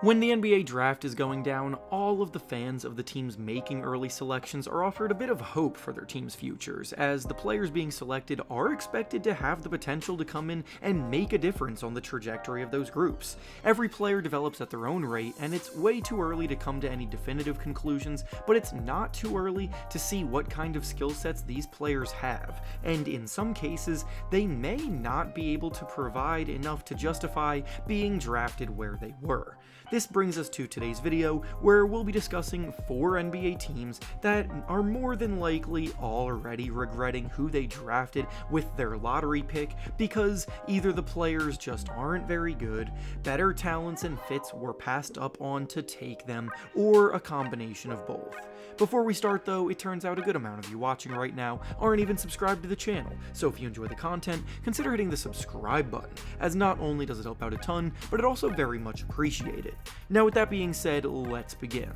When the NBA draft is going down, all of the fans of the teams making early selections are offered a bit of hope for their team's futures, as the players being selected are expected to have the potential to come in and make a difference on the trajectory of those groups. Every player develops at their own rate, and it's way too early to come to any definitive conclusions, but it's not too early to see what kind of skill sets these players have, and in some cases, they may not be able to provide enough to justify being drafted where they were. This brings us to today's video, where we'll be discussing 4 NBA teams that are more than likely already regretting who they drafted with their lottery pick because either the players just aren't very good, better talents and fits were passed up on to take them, or a combination of both. Before we start though, it turns out a good amount of you watching right now aren't even subscribed to the channel, so if you enjoy the content, consider hitting the subscribe button, as not only does it help out a ton, but it also very much appreciated. Now with that being said, let's begin.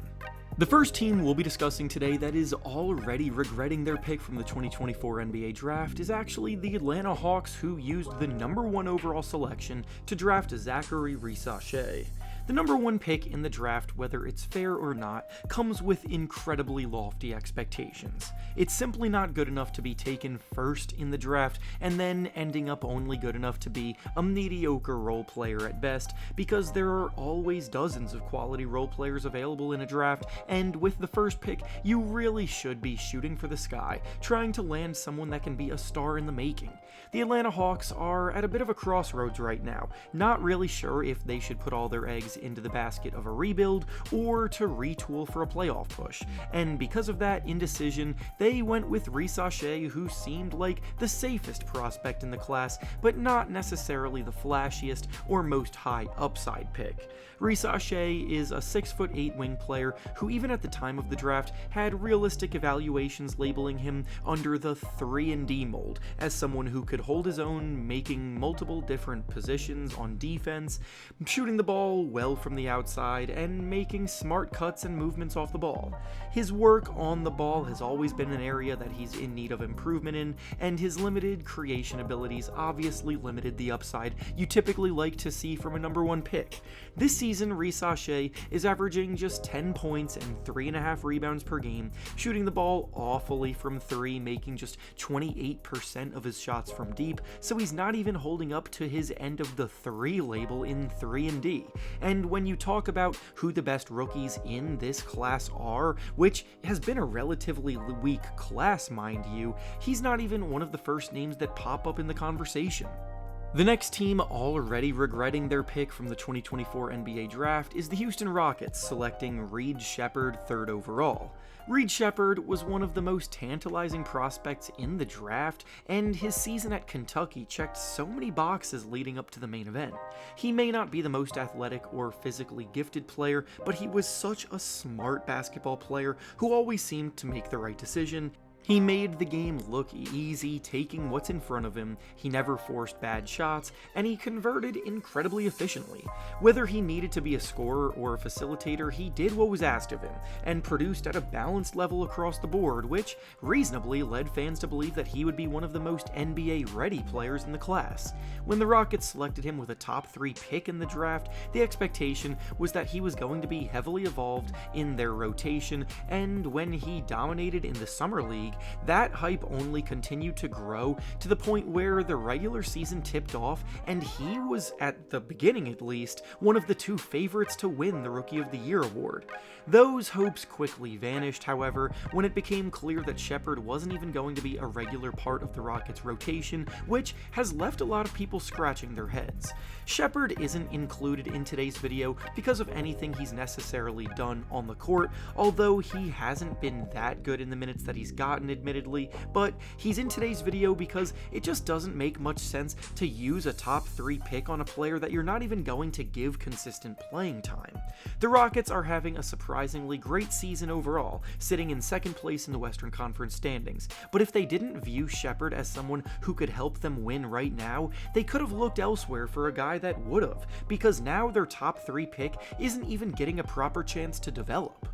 The first team we'll be discussing today that is already regretting their pick from the 2024 NBA draft is actually the Atlanta Hawks, who used the #1 overall selection to draft Zaccharie Risacher. The #1 pick in the draft, whether it's fair or not, comes with incredibly lofty expectations. It's simply not good enough to be taken first in the draft and then ending up only good enough to be a mediocre role player at best, because there are always dozens of quality role players available in a draft, and with the first pick, you really should be shooting for the sky, trying to land someone that can be a star in the making. The Atlanta Hawks are at a bit of a crossroads right now, not really sure if they should put all their eggs into the basket of a rebuild or to retool for a playoff push, and because of that indecision, they went with Risacher, who seemed like the safest prospect in the class, but not necessarily the flashiest or most high upside pick. Risacher is a 6'8" wing player who, even at the time of the draft, had realistic evaluations labeling him under the 3-and-D mold, as someone who could hold his own, making multiple different positions on defense, shooting the ball well from the outside, and making smart cuts and movements off the ball. His work on the ball has always been an area that he's in need of improvement in, and his limited creation abilities obviously limited the upside you typically like to see from a #1 pick. This season, Risacher is averaging just 10 points and 3.5 rebounds per game, shooting the ball awfully from 3, making just 28% of his shots from deep, so he's not even holding up to his end of the 3 label in 3-and-D. And when you talk about who the best rookies in this class are, which has been a relatively weak class, mind you, he's not even one of the first names that pop up in the conversation. The next team already regretting their pick from the 2024 NBA draft is the Houston Rockets, selecting Sheppard 3rd overall. Sheppard was one of the most tantalizing prospects in the draft, and his season at Kentucky checked so many boxes leading up to the main event. He may not be the most athletic or physically gifted player, but he was such a smart basketball player who always seemed to make the right decision. He made the game look easy, taking what's in front of him, he never forced bad shots, and he converted incredibly efficiently. Whether he needed to be a scorer or a facilitator, he did what was asked of him, and produced at a balanced level across the board, which reasonably led fans to believe that he would be one of the most NBA-ready players in the class. When the Rockets selected him with a top 3 pick in the draft, the expectation was that he was going to be heavily evolved in their rotation, and when he dominated in the Summer League, that hype only continued to grow to the point where the regular season tipped off, and he was, at the beginning at least, one of the 2 favorites to win the Rookie of the Year award. Those hopes quickly vanished, however, when it became clear that Sheppard wasn't even going to be a regular part of the Rockets' rotation, which has left a lot of people scratching their heads. Sheppard isn't included in today's video because of anything he's necessarily done on the court, although he hasn't been that good in the minutes that he's gotten, admittedly, but he's in today's video because it just doesn't make much sense to use a top 3 pick on a player that you're not even going to give consistent playing time. The Rockets are having a surprisingly great season overall, sitting in 2nd place in the Western Conference standings, but if they didn't view Sheppard as someone who could help them win right now, they could have looked elsewhere for a guy that would have, because now their top 3 pick isn't even getting a proper chance to develop.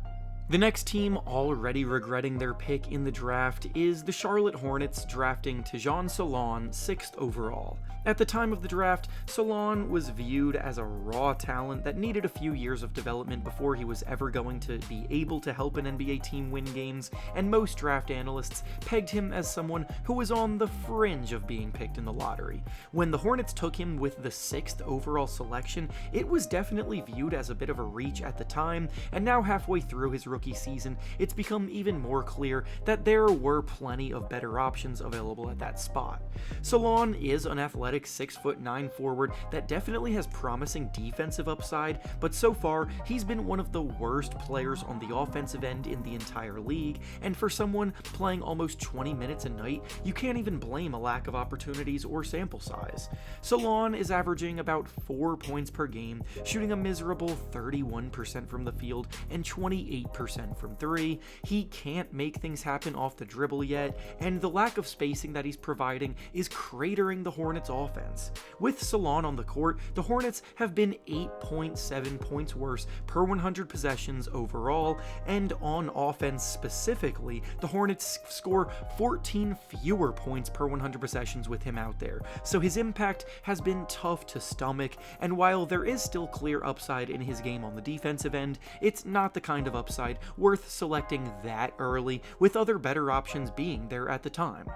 The next team already regretting their pick in the draft is the Charlotte Hornets, drafting Tajon Salon 6th overall. At the time of the draft, Salon was viewed as a raw talent that needed a few years of development before he was ever going to be able to help an NBA team win games, and most draft analysts pegged him as someone who was on the fringe of being picked in the lottery. When the Hornets took him with the 6th overall selection, it was definitely viewed as a bit of a reach at the time, and now halfway through his rookie season, it's become even more clear that there were plenty of better options available at that spot. Salon is an athletic 6'9" forward that definitely has promising defensive upside, but so far he's been one of the worst players on the offensive end in the entire league, and for someone playing almost 20 minutes a night, you can't even blame a lack of opportunities or sample size. Salon is averaging about 4 points per game, shooting a miserable 31% from the field and 28% from 3. He can't make things happen off the dribble yet, and the lack of spacing that he's providing is cratering the Hornets' offense. With Salon on the court, the Hornets have been 8.7 points worse per 100 possessions overall, and on offense specifically, the Hornets score 14 fewer points per 100 possessions with him out there. So his impact has been tough to stomach, and while there is still clear upside in his game on the defensive end, it's not the kind of upside worth selecting that early, with other better options being there at the time.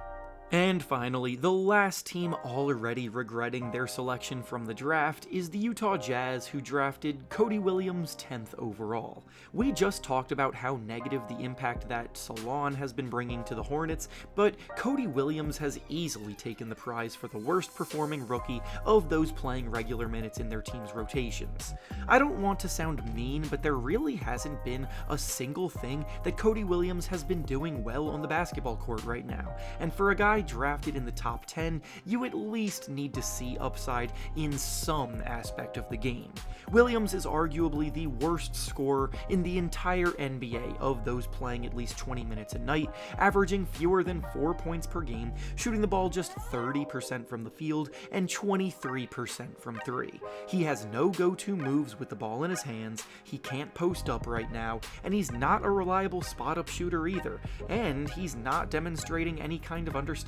And finally, the last team already regretting their selection from the draft is the Utah Jazz, who drafted Cody Williams 10th overall. We just talked about how negative the impact that Salon has been bringing to the Hornets, but Cody Williams has easily taken the prize for the worst performing rookie of those playing regular minutes in their team's rotations. I don't want to sound mean, but there really hasn't been a single thing that Cody Williams has been doing well on the basketball court right now, and for a guy drafted in the top 10, you at least need to see upside in some aspect of the game. Williams is arguably the worst scorer in the entire NBA of those playing at least 20 minutes a night, averaging fewer than 4 points per game, shooting the ball just 30% from the field and 23% from 3. He has no go-to moves with the ball in his hands, he can't post up right now, and he's not a reliable spot-up shooter either, and he's not demonstrating any kind of understanding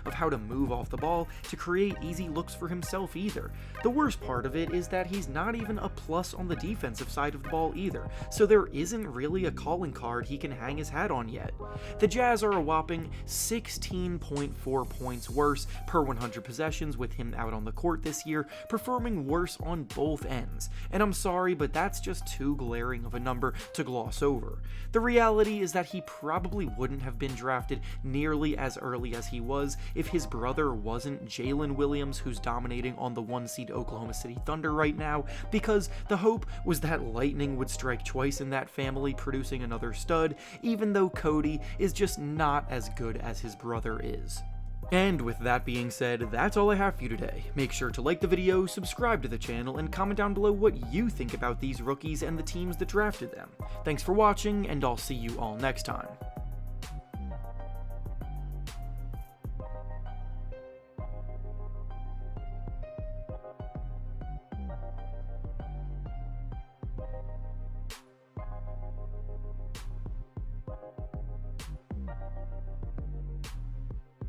of how to move off the ball to create easy looks for himself either. The worst part of it is that he's not even a plus on the defensive side of the ball either, so there isn't really a calling card he can hang his hat on yet. The Jazz are a whopping 16.4 points worse per 100 possessions with him out on the court this year, performing worse on both ends, and I'm sorry, but that's just too glaring of a number to gloss over. The reality is that he probably wouldn't have been drafted nearly as early as he was if his brother wasn't Jalen Williams, who's dominating on the 1-seed Oklahoma City Thunder right now, because the hope was that lightning would strike twice in that family, producing another stud, even though Cody is just not as good as his brother is. And with that being said, that's all I have for you today. Make sure to like the video, subscribe to the channel, and comment down below what you think about these rookies and the teams that drafted them. Thanks for watching, and I'll see you all next time.